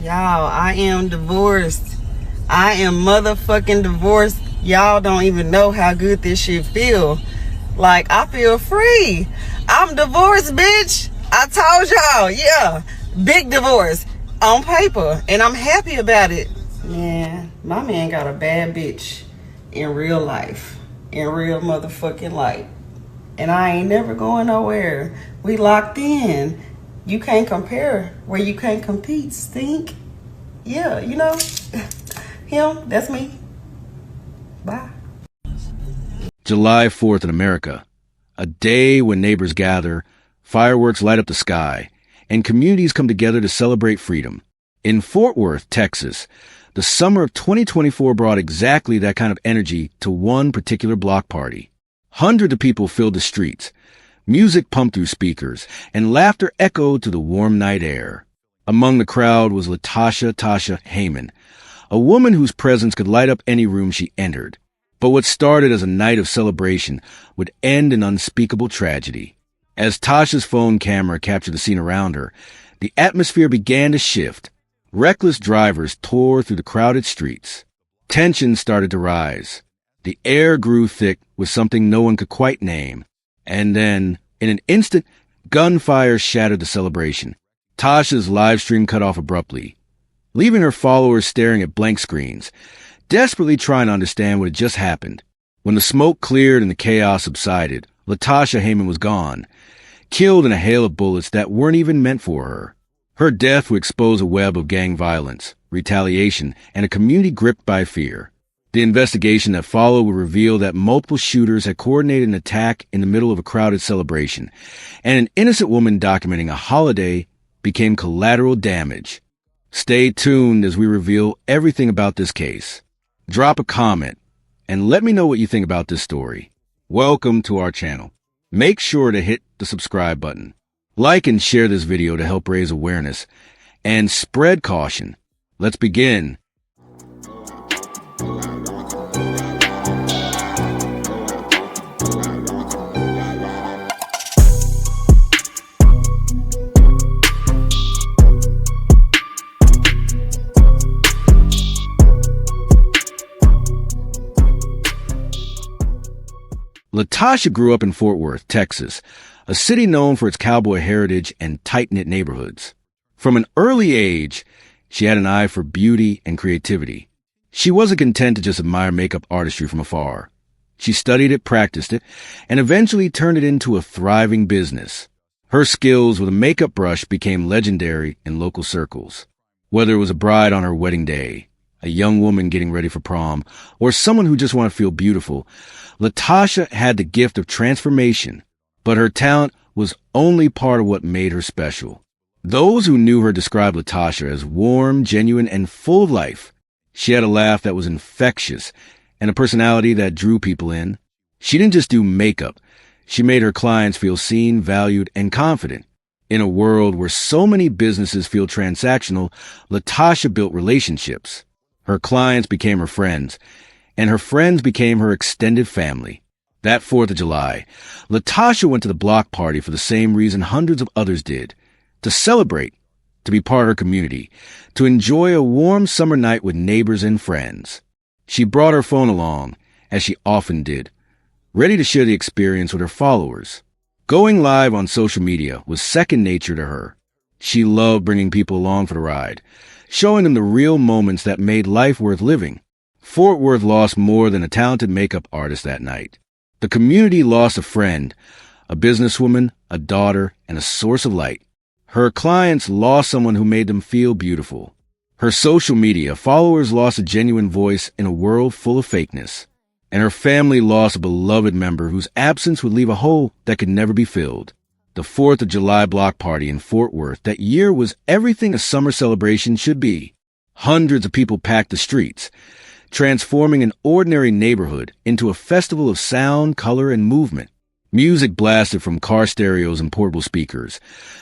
Y'all, I am divorced. I am motherfucking divorced. Y'all don't even know how good this shit feel. Like, I feel free. I'm divorced, bitch. I told y'all, yeah. Big divorce on paper. And I'm happy about it. Man, my man got a bad bitch in real life. In real motherfucking life. And I ain't never going nowhere. We locked in. You can't compare where you can't compete, stink. Yeah, you know, him, that's me. Bye. July 4th in America, a day when neighbors gather, fireworks light up the sky, and communities come together to celebrate freedom. In Fort Worth, Texas, the summer of 2024 brought exactly that kind of energy to one particular block party. Hundreds of people filled the streets. Music pumped through speakers, and laughter echoed to the warm night air. Among the crowd was Tasha Heyman, a woman whose presence could light up any room she entered. But what started as a night of celebration would end in unspeakable tragedy. As Tasha's phone camera captured the scene around her, the atmosphere began to shift. Reckless drivers tore through the crowded streets. Tension started to rise. The air grew thick with something no one could quite name. And then, in an instant, gunfire shattered the celebration. Tasha's live stream cut off abruptly, leaving her followers staring at blank screens, desperately trying to understand what had just happened. When the smoke cleared and the chaos subsided, Tasha Heyman was gone, killed in a hail of bullets that weren't even meant for her. Her death would expose a web of gang violence, retaliation, and a community gripped by fear. The investigation that followed would reveal that multiple shooters had coordinated an attack in the middle of a crowded celebration, and an innocent woman documenting a holiday became collateral damage. Stay tuned as we reveal everything about this case. Drop a comment and let me know what you think about this story. Welcome to our channel. Make sure to hit the subscribe button. Like and share this video to help raise awareness and spread caution. Let's begin. Tasha grew up in Fort Worth, Texas, a city known for its cowboy heritage and tight-knit neighborhoods. From an early age, she had an eye for beauty and creativity. She wasn't content to just admire makeup artistry from afar. She studied it, practiced it, and eventually turned it into a thriving business. Her skills with a makeup brush became legendary in local circles. Whether it was a bride on her wedding day, a young woman getting ready for prom, or someone who just wanted to feel beautiful, Tasha had the gift of transformation, but her talent was only part of what made her special. Those who knew her described Tasha as warm, genuine, and full of life. She had a laugh that was infectious and a personality that drew people in. She didn't just do makeup. She made her clients feel seen, valued, and confident. In a world where so many businesses feel transactional, Tasha built relationships. Her clients became her friends, and her friends became her extended family. That 4th of July, Tasha went to the block party for the same reason hundreds of others did: to celebrate, to be part of her community, to enjoy a warm summer night with neighbors and friends. She brought her phone along, as she often did, ready to share the experience with her followers. Going live on social media was second nature to her. She loved bringing people along for the ride, showing them the real moments that made life worth living. Fort Worth lost more than a talented makeup artist that night. The community lost a friend, a businesswoman, a daughter, and a source of light. Her clients lost someone who made them feel beautiful. Her social media followers lost a genuine voice in a world full of fakeness. And her family lost a beloved member whose absence would leave a hole that could never be filled. The 4th of July block party in Fort Worth that year was everything a summer celebration should be. Hundreds of people packed the streets, transforming an ordinary neighborhood into a festival of sound, color, and movement. Music blasted from car stereos and portable speakers,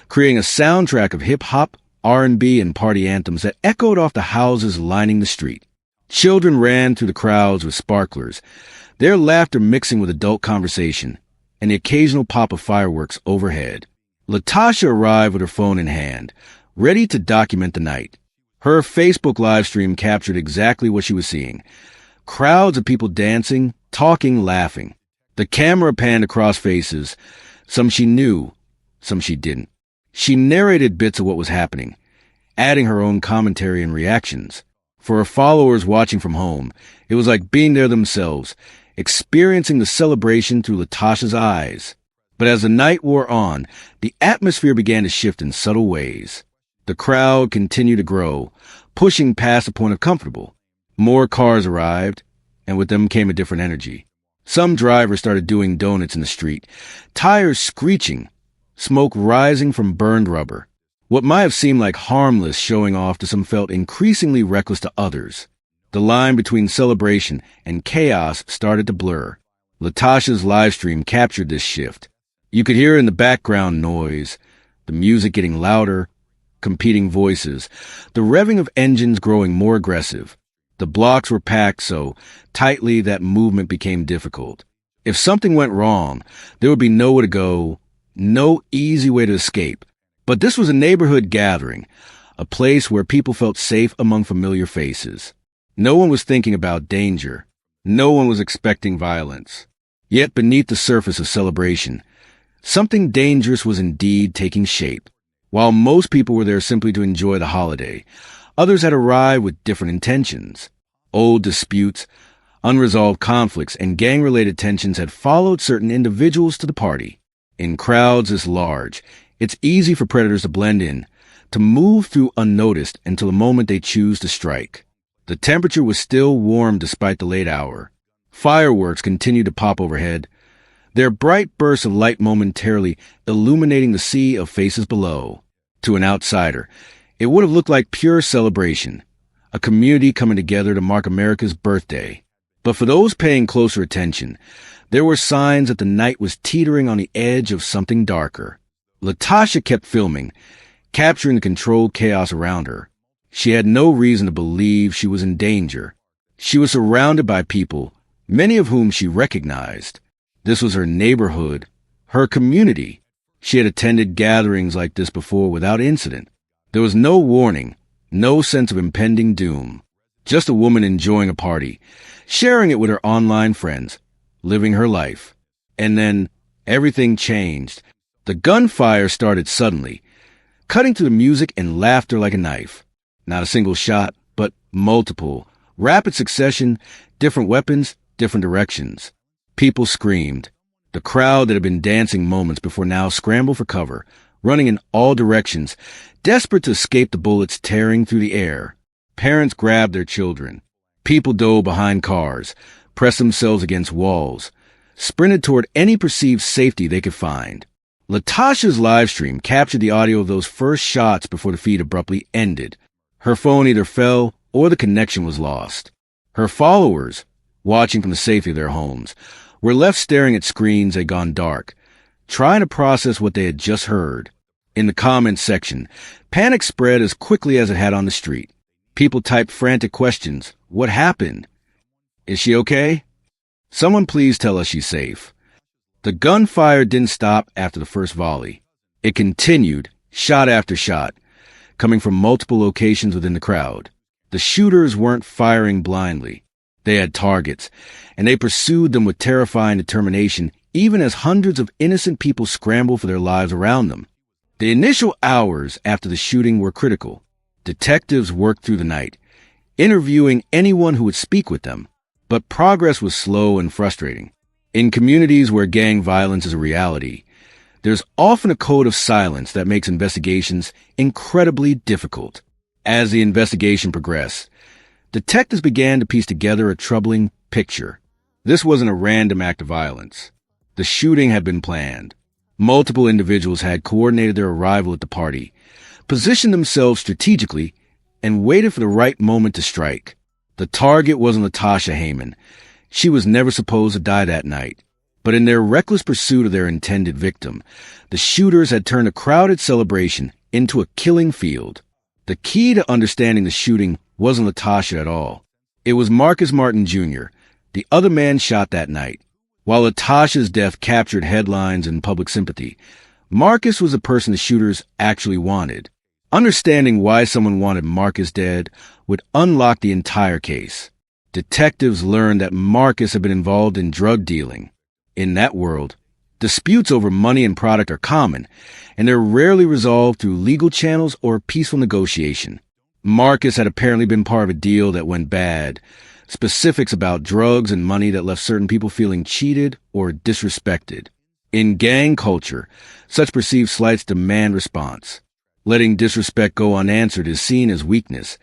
creating a soundtrack of hip-hop, R&B, and party anthems that echoed off the houses lining the street. Children ran through the crowds with sparklers, their laughter mixing with adult conversation, and the occasional pop of fireworks overhead. Tasha arrived with her phone in hand, ready to document the night. Her Facebook livestream captured exactly what she was seeing. Crowds of people dancing, talking, laughing. The camera panned across faces, some she knew, some she didn't. She narrated bits of what was happening, adding her own commentary and reactions. For her followers watching from home, it was like being there themselves, experiencing the celebration through Latasha's eyes. But as the night wore on, the atmosphere began to shift in subtle ways. The crowd continued to grow, pushing past the point of comfortable. More cars arrived, and with them came a different energy. Some drivers started doing donuts in the street, tires screeching, smoke rising from burned rubber. What might have seemed like harmless showing off to some felt increasingly reckless to others. The line between celebration and chaos started to blur. Latasha's livestream captured this shift. You could hear in the background noise, the music getting louder, competing voices, the revving of engines growing more aggressive. The blocks were packed so tightly that movement became difficult. If something went wrong, there would be nowhere to go, no easy way to escape. But this was a neighborhood gathering, a place where people felt safe among familiar faces. No one was thinking about danger. No one was expecting violence. Yet beneath the surface of celebration, something dangerous was indeed taking shape. While most people were there simply to enjoy the holiday, others had arrived with different intentions. Old disputes, unresolved conflicts, and gang-related tensions had followed certain individuals to the party. In crowds this large, it's easy for predators to blend in, to move through unnoticed until the moment they choose to strike. The temperature was still warm despite the late hour. Fireworks continued to pop overhead, their bright bursts of light momentarily illuminating the sea of faces below. To an outsider, it would have looked like pure celebration, a community coming together to mark America's birthday. But for those paying closer attention, there were signs that the night was teetering on the edge of something darker. Latasha kept filming, capturing the controlled chaos around her. She had no reason to believe she was in danger. She was surrounded by people, many of whom she recognized. This was her neighborhood, her community. She had attended gatherings like this before without incident. There was no warning, no sense of impending doom. Just a woman enjoying a party, sharing it with her online friends, living her life. And then everything changed. The gunfire started suddenly, cutting through the music and laughter like a knife. Not a single shot, but multiple. Rapid succession, different weapons, different directions. People screamed. The crowd that had been dancing moments before now scrambled for cover, running in all directions, desperate to escape the bullets tearing through the air. Parents grabbed their children. People dove behind cars, pressed themselves against walls, sprinted toward any perceived safety they could find. Latasha's livestream captured the audio of those first shots before the feed abruptly ended. Her phone either fell or the connection was lost. Her followers, watching from the safety of their homes, were left staring at screens that had gone dark, trying to process what they had just heard. In the comments section, panic spread as quickly as it had on the street. People typed frantic questions. What happened? Is she okay? Someone please tell us she's safe. The gunfire didn't stop after the first volley. It continued, shot after shot, coming from multiple locations within the crowd. The shooters weren't firing blindly. They had targets, and they pursued them with terrifying determination, even as hundreds of innocent people scrambled for their lives around them. The initial hours after the shooting were critical. Detectives worked through the night, interviewing anyone who would speak with them. But progress was slow and frustrating. In communities where gang violence is a reality, there's often a code of silence that makes investigations incredibly difficult. As the investigation progressed, detectives began to piece together a troubling picture. This wasn't a random act of violence. The shooting had been planned. Multiple individuals had coordinated their arrival at the party, positioned themselves strategically, and waited for the right moment to strike. The target wasn't Latasha Heyman. She was never supposed to die that night. But in their reckless pursuit of their intended victim, the shooters had turned a crowded celebration into a killing field. The key to understanding the shooting wasn't Latasha at all. It was Marcus Martin Jr., the other man shot that night. While Latasha's death captured headlines and public sympathy, Marcus was the person the shooters actually wanted. Understanding why someone wanted Marcus dead would unlock the entire case. Detectives learned that Marcus had been involved in drug dealing. In that world, disputes over money and product are common, and they're rarely resolved through legal channels or peaceful negotiation. Marcus had apparently been part of a deal that went bad, specifics about drugs and money that left certain people feeling cheated or disrespected. In gang culture, such perceived slights demand response. Letting disrespect go unanswered is seen as weakness,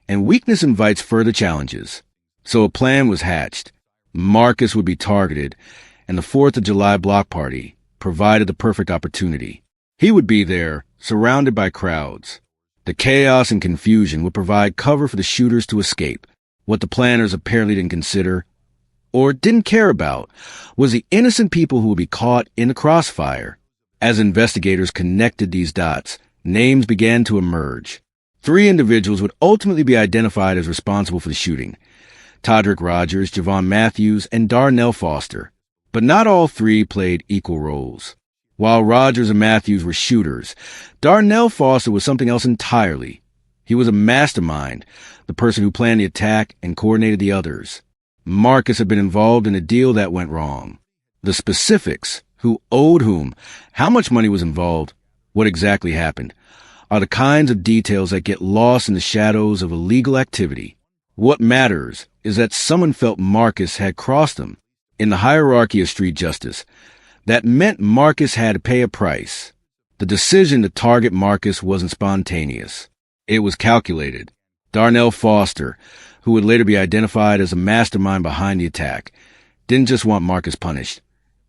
and weakness invites further challenges. So a plan was hatched. Marcus would be targeted, and the 4th of July block party provided the perfect opportunity. He would be there, surrounded by crowds. The chaos and confusion would provide cover for the shooters to escape. What the planners apparently didn't consider, or didn't care about, was the innocent people who would be caught in the crossfire. As investigators connected these dots, names began to emerge. 3 individuals would ultimately be identified as responsible for the shooting: Todrick Rogers, Javon Matthews, and Darnell Foster. But not all 3 played equal roles. While Rogers and Matthews were shooters, Darnell Foster was something else entirely. He was a mastermind, the person who planned the attack and coordinated the others. Marcus had been involved in a deal that went wrong. The specifics, who owed whom, how much money was involved, what exactly happened, are the kinds of details that get lost in the shadows of illegal activity. What matters is that someone felt Marcus had crossed them. In the hierarchy of street justice, that meant Marcus had to pay a price. The decision to target Marcus wasn't spontaneous. It was calculated. Darnell Foster, who would later be identified as a mastermind behind the attack, didn't just want Marcus punished.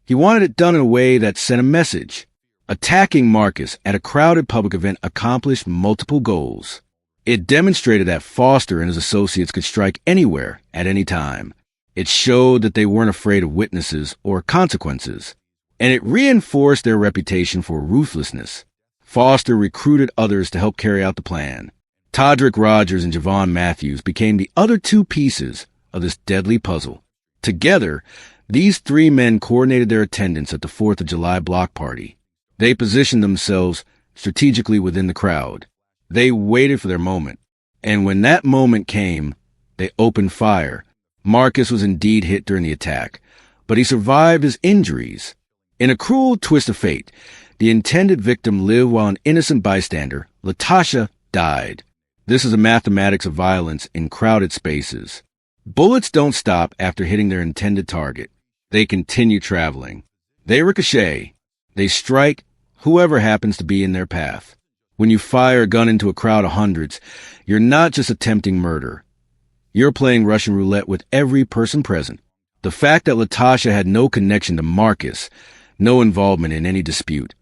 He wanted it done in a way that sent a message. Attacking Marcus at a crowded public event accomplished multiple goals. It demonstrated that Foster and his associates could strike anywhere at any time. It showed that they weren't afraid of witnesses or consequences. And it reinforced their reputation for ruthlessness. Foster recruited others to help carry out the plan. Todrick Rogers and Javon Matthews became the other 2 pieces of this deadly puzzle. Together, these 3 men coordinated their attendance at the 4th of July block party. They positioned themselves strategically within the crowd. They waited for their moment. And when that moment came, they opened fire. Marcus was indeed hit during the attack, but he survived his injuries. In a cruel twist of fate, the intended victim lived while an innocent bystander, Latasha, died. This is the mathematics of violence in crowded spaces. Bullets don't stop after hitting their intended target. They continue traveling. They ricochet. They strike whoever happens to be in their path. When you fire a gun into a crowd of hundreds, you're not just attempting murder. You're playing Russian roulette with every person present. The fact that Latasha had no connection to Marcus, no involvement in any dispute,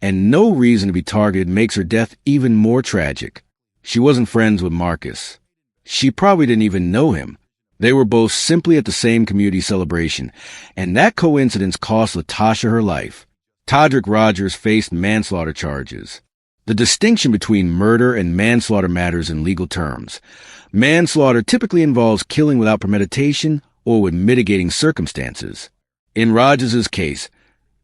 and no reason to be targeted makes her death even more tragic. She wasn't friends with Marcus. She probably didn't even know him. They were both simply at the same community celebration, and that coincidence cost Latasha her life. Todrick Rogers faced manslaughter charges. The distinction between murder and manslaughter matters in legal terms. Manslaughter typically involves killing without premeditation or with mitigating circumstances. In Rogers' case,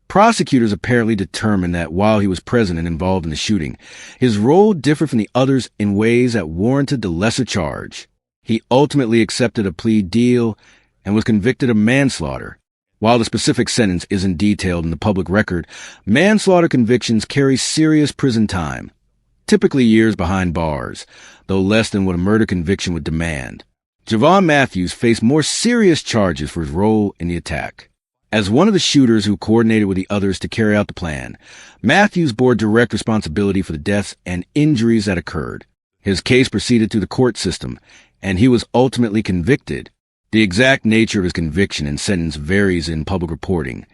prosecutors apparently determined that while he was present and involved in the shooting, his role differed from the others in ways that warranted the lesser charge. He ultimately accepted a plea deal and was convicted of manslaughter. While the specific sentence isn't detailed in the public record, manslaughter convictions carry serious prison time, typically years behind bars, though less than what a murder conviction would demand. Javon Matthews faced more serious charges for his role in the attack. As one of the shooters who coordinated with the others to carry out the plan, Matthews bore direct responsibility for the deaths and injuries that occurred. His case proceeded through the court system, and he was ultimately convicted. The exact nature of his conviction and sentence varies in public reporting,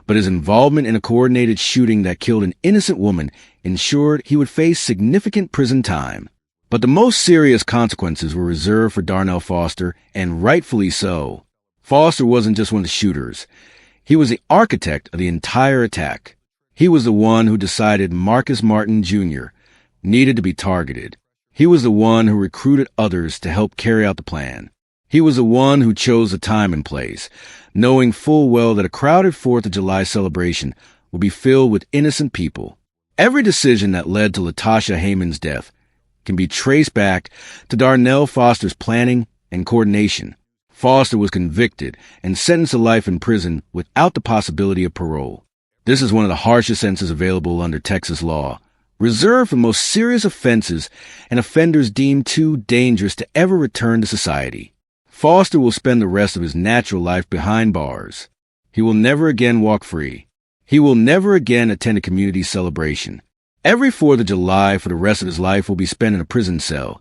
but his involvement in a coordinated shooting that killed an innocent woman ensured he would face significant prison time. But the most serious consequences were reserved for Darnell Foster, and rightfully so. Foster wasn't just one of the shooters. He was the architect of the entire attack. He was the one who decided Marcus Martin Jr. needed to be targeted. He was the one who recruited others to help carry out the plan. He was the one who chose the time and place, knowing full well that a crowded 4th of July celebration would be filled with innocent people. Every decision that led to Latasha Heyman's death can be traced back to Darnell Foster's planning and coordination. Foster was convicted and sentenced to life in prison without the possibility of parole. This is one of the harshest sentences available under Texas law, reserved for the most serious offenses and offenders deemed too dangerous to ever return to society. Foster will spend the rest of his natural life behind bars. He will never again walk free. He will never again attend a community celebration. Every 4th of July for the rest of his life will be spent in a prison cell,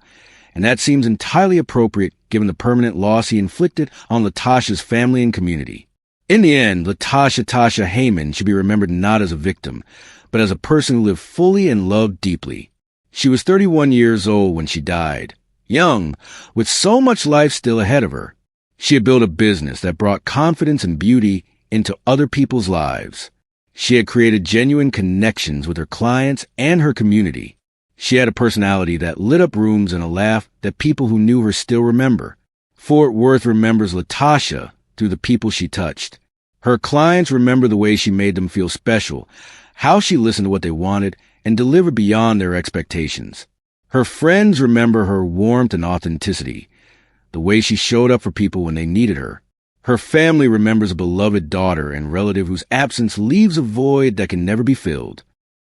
and that seems entirely appropriate given the permanent loss he inflicted on Latasha's family and community. In the end, Latasha Heyman should be remembered not as a victim, but as a person who lived fully and loved deeply. She was 31 years old when she died, young, with so much life still ahead of her. She had built a business that brought confidence and beauty into other people's lives. She had created genuine connections with her clients and her community. She had a personality that lit up rooms and a laugh that people who knew her still remember. Fort Worth remembers Latasha through the people she touched. Her clients remember the way she made them feel special, how she listened to what they wanted and delivered beyond their expectations. Her friends remember her warmth and authenticity, the way she showed up for people when they needed her. Her family remembers a beloved daughter and relative whose absence leaves a void that can never be filled.